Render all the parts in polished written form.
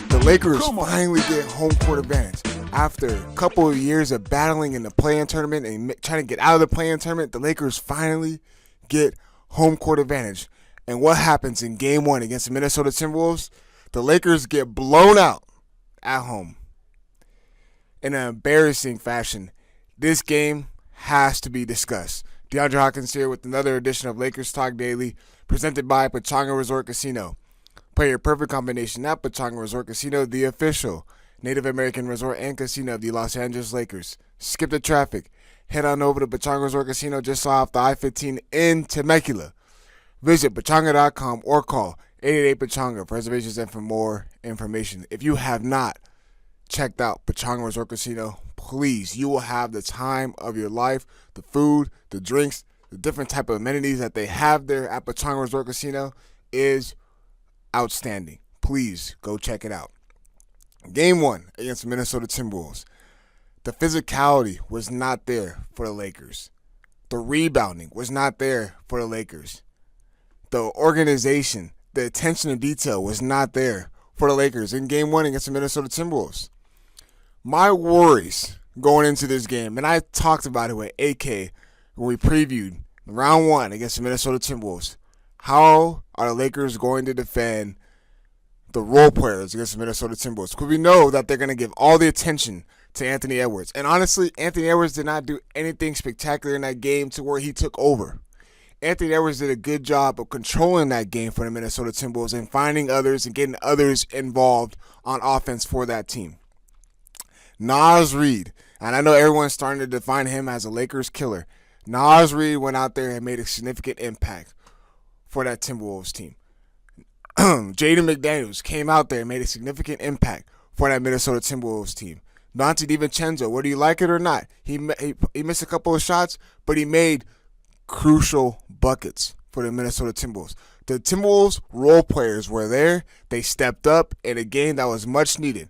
The Lakers finally get home court advantage. After a couple of years of battling in the play-in tournament and trying to get out of the play-in tournament, the Lakers finally get home court advantage. And what happens in Game 1 against the Minnesota Timberwolves? The Lakers get blown out at home in an embarrassing fashion. This game has to be discussed. Deondre Hawkins here with another edition of Lakers Talk Daily, presented by Pechanga Resort Casino. Play your perfect combination at Pechanga Resort Casino, the official Native American resort and casino of the Los Angeles Lakers. Skip the traffic. Head on over to Pechanga Resort Casino just off the I-15 in Temecula. Visit Pechanga.com or call 888-PECHANGA for reservations and for more information. If you have not checked out Pechanga Resort Casino, please, you will have the time of your life. The food, the drinks, the different type of amenities that they have there at Pechanga Resort Casino is outstanding. Please go check it out. Game 1 against the Minnesota Timberwolves. The physicality was not there for the Lakers. The rebounding was not there for the Lakers. The organization, the attention to detail was not there for the Lakers in Game 1 against the Minnesota Timberwolves. My worries going into this game, and I talked about it with AK when we previewed round 1 against the Minnesota Timberwolves. How are the Lakers going to defend the role players against the Minnesota Timberwolves? Because we know that they're going to give all the attention to Anthony Edwards. And honestly, Anthony Edwards did not do anything spectacular in that game to where he took over. Anthony Edwards did a good job of controlling that game for the Minnesota Timberwolves and finding others and getting others involved on offense for that team. Naz Reid, and I know everyone's starting to define him as a Lakers killer. Naz Reid went out there and made a significant impact for that Timberwolves team. Jaden McDaniels came out there and made a significant impact for that Minnesota Timberwolves team. Donte DiVincenzo, whether you like it or not, he missed a couple of shots, but he made crucial buckets for the Minnesota Timberwolves. The Timberwolves role players were there. They stepped up in a game that was much needed.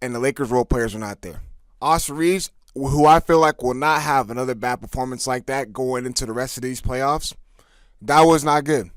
And the Lakers role players were not there. Austin Reaves, who I feel like will not have another bad performance like that going into the rest of these playoffs, that was not good.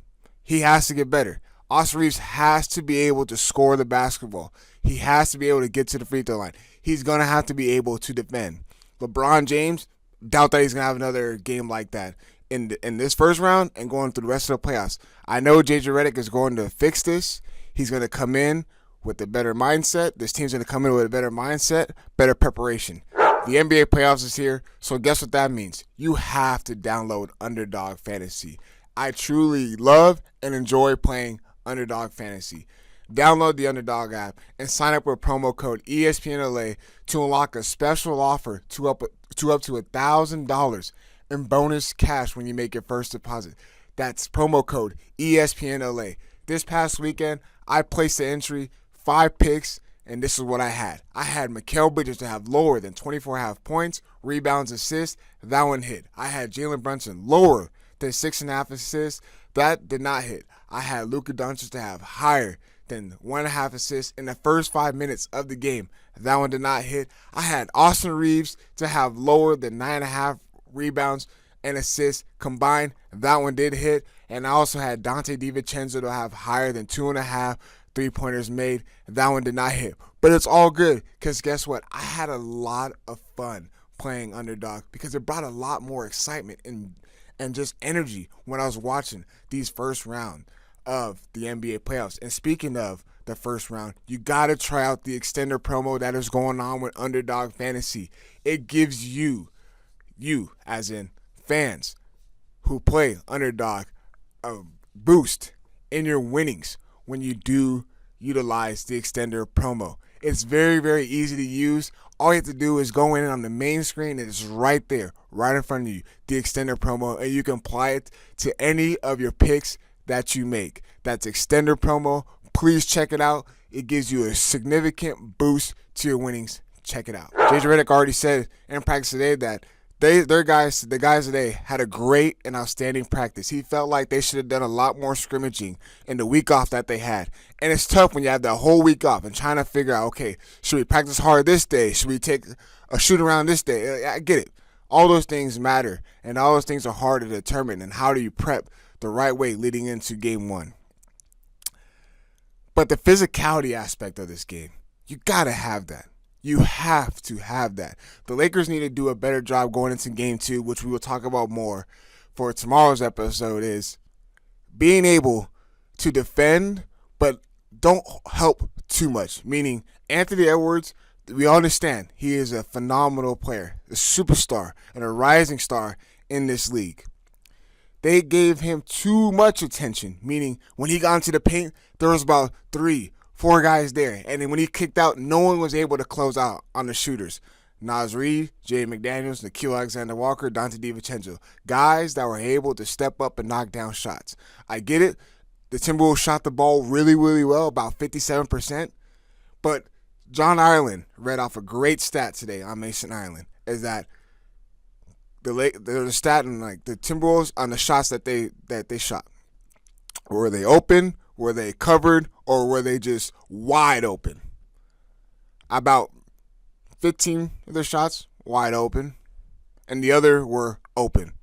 He has to get better. Austin Reaves has to be able to score the basketball. He has to be able to get to the free throw line. He's going to have to be able to defend. LeBron James, doubt that he's going to have another game like that in this first round and going through the rest of the playoffs. I know J.J. Redick is going to fix this. He's going to come in with a better mindset. This team's going to come in with a better mindset, better preparation. The NBA playoffs is here, so guess what that means? You have to download Underdog Fantasy. I truly love and enjoy playing Underdog Fantasy. Download the Underdog app and sign up with promo code ESPNLA to unlock a special offer to up to $1,000 in bonus cash when you make your first deposit. That's promo code ESPNLA. This past weekend, I placed the entry, 5 picks, and this is what I had. I had Mikal Bridges to have lower than 24.5 points, rebounds, assists. That one hit. I had Jalen Brunson lower than 6.5 assists. That did not hit. I had Luka to have higher than 1.5 assists in the first 5 minutes of the game. That one did not hit. I had Austin Reaves to have lower than 9.5 rebounds and assists combined. That one did hit. And I also had Donte DiVincenzo to have higher than 2.5 3-pointers made. That one did not hit. But it's all good because guess what? I had a lot of fun playing Underdog because it brought a lot more excitement and just energy when I was watching these first round of the NBA playoffs. And speaking of the first round, you got to try out the extender promo that is going on with Underdog Fantasy. It gives you as in fans who play Underdog, a boost in your winnings when you do utilize the extender promo. It's very, very easy to use. All you have to do is go in on the main screen and it's right there, right in front of you, the extender promo, and you can apply it to any of your picks that you make. That's extender promo. Please check it out. It gives you a significant boost to your winnings. Check it out. J.J. Redick already said in practice today that the guys today had a great and outstanding practice. He felt like they should have done a lot more scrimmaging in the week off that they had. And it's tough when you have that whole week off and trying to figure out, okay, should we practice hard this day? Should we take a shoot around this day? I get it. All those things matter, and all those things are hard to determine. And how do you prep the right way leading into game one? But the physicality aspect of this game, you got to have that. You have to have that. The Lakers need to do a better job going into game two, which we will talk about more for tomorrow's episode, is being able to defend, but don't help too much. Meaning, Anthony Edwards, we understand he is a phenomenal player, a superstar, and a rising star in this league. They gave him too much attention, meaning when he got into the paint, there was about 3-4 guys there. And then when he kicked out, no one was able to close out on the shooters. Austin Reaves, Jay McDaniels, Nikhil Alexander-Walker, Donte DiVincenzo. Guys that were able to step up and knock down shots. I get it. The Timberwolves shot the ball really, really well, about 57%. But John Ireland read off a great stat today on Mason Ireland, is that there's a stat in like the Timberwolves on the shots that they shot. Were they open? Were they covered? Or were they just wide open? About 15 of their shots wide open, and the other were open.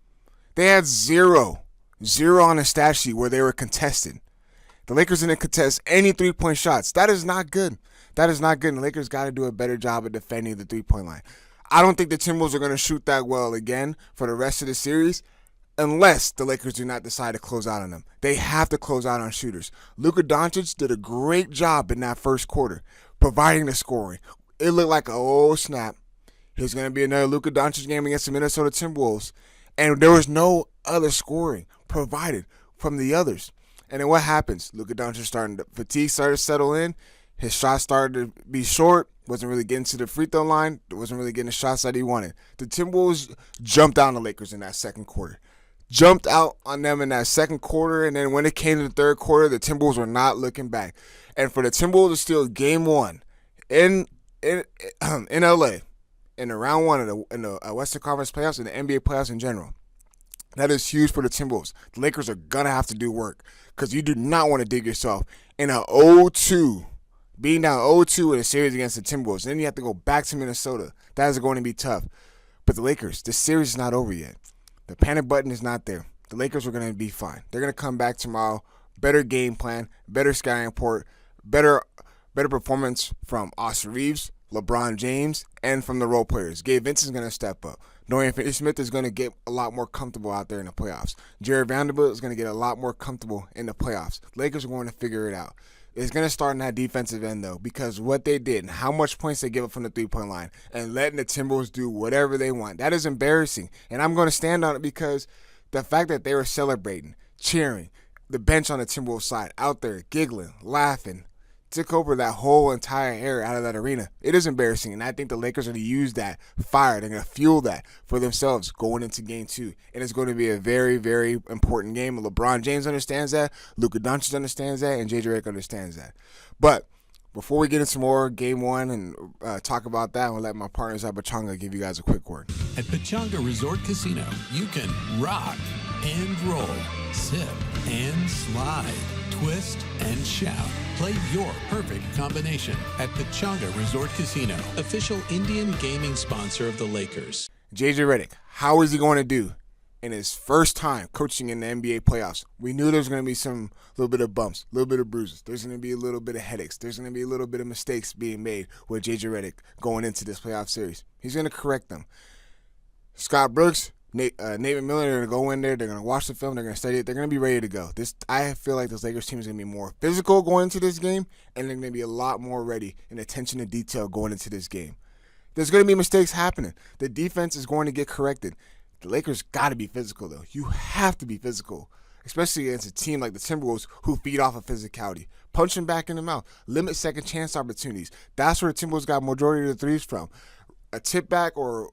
They had zero on the stat sheet where they were contested. The Lakers didn't contest any three-point shots. That is not good. That is not good. And the Lakers got to do a better job of defending the three-point line. I don't think the Timberwolves are going to shoot that well again for the rest of the series unless the Lakers do not decide to close out on them. They have to close out on shooters. Luka Doncic did a great job in that first quarter, providing the scoring. It looked like, oh, snap. Here's going to be another Luka Doncic game against the Minnesota Timberwolves. And there was no other scoring provided from the others. And then what happens? Luka Doncic fatigue started to settle in. His shot started to be short. Wasn't really getting to the free throw line. Wasn't really getting the shots that he wanted. The Timberwolves jumped out on the Lakers in that second quarter. Jumped out on them in that second quarter. And then when it came to the third quarter, the Timberwolves were not looking back. And for the Timberwolves to steal game one in LA, in the round one in the Western Conference playoffs and the NBA playoffs in general, that is huge for the Timberwolves. The Lakers are going to have to do work because you do not want to dig yourself in a 0-2, being down 0-2 in a series against the Timberwolves. Then you have to go back to Minnesota. That is going to be tough. But the Lakers, the series is not over yet. The panic button is not there. The Lakers are going to be fine. They're going to come back tomorrow. Better game plan, better scouting report, better performance from Austin Reaves, LeBron James, and from the role players. Gabe Vincent's going to step up. Dorian Finney-Smith is going to get a lot more comfortable out there in the playoffs. Jared Vanderbilt is going to get a lot more comfortable in the playoffs. Lakers are going to figure it out. It's going to start in that defensive end, though, because what they did and how much points they give up from the three-point line and letting the Timberwolves do whatever they want, that is embarrassing. And I'm going to stand on it because the fact that they were celebrating, cheering, the bench on the Timberwolves side out there giggling, laughing, took over that whole entire area out of that arena. It is embarrassing, and I think the Lakers are going to use that fire. They're going to fuel that for themselves going into game two, and it's going to be a very, very important game. LeBron James understands that, Luka Doncic understands that, and JJ Redick understands that. But before we get into more game one and talk about that, I'm going to let my partners at Pechanga give you guys a quick word. At Pechanga Resort Casino, you can rock and roll, sip and slide, twist and shout. Play your perfect combination at Pechanga Resort Casino, official Indian gaming sponsor of the Lakers. JJ Redick, how is he going to do in his first time coaching in the NBA playoffs? We knew there was going to be some little bit of bumps, a little bit of bruises. There's going to be a little bit of headaches. There's going to be a little bit of mistakes being made with JJ Redick going into this playoff series. He's going to correct them. Scott Brooks, Nate McMillan are going to go in there. They're going to watch the film. They're going to study it. They're going to be ready to go. I feel like this Lakers team is going to be more physical going into this game, and they're going to be a lot more ready and attention to detail going into this game. There's going to be mistakes happening. The defense is going to get corrected. The Lakers got to be physical, though. You have to be physical, especially against a team like the Timberwolves who feed off of physicality. Punch them back in the mouth. Limit second chance opportunities. That's where the Timberwolves got majority of the threes from. A tip back or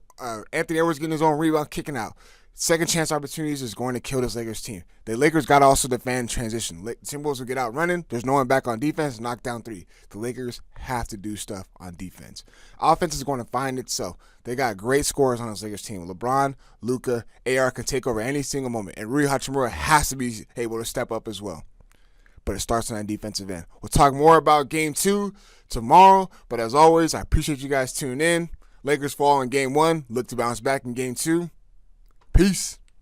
Anthony Edwards getting his own rebound, kicking out. Second chance opportunities is going to kill this Lakers team. The Lakers got to also defend transition. Timberwolves will get out running. There's no one back on defense. Knock down three. The Lakers have to do stuff on defense. Offense is going to find itself. They got great scorers on this Lakers team. LeBron, Luka, AR can take over any single moment. And Rui Hachimura has to be able to step up as well. But it starts on that defensive end. We'll talk more about game two tomorrow. But as always, I appreciate you guys tuning in. Lakers fall in game one. Look to bounce back in game two. Peace.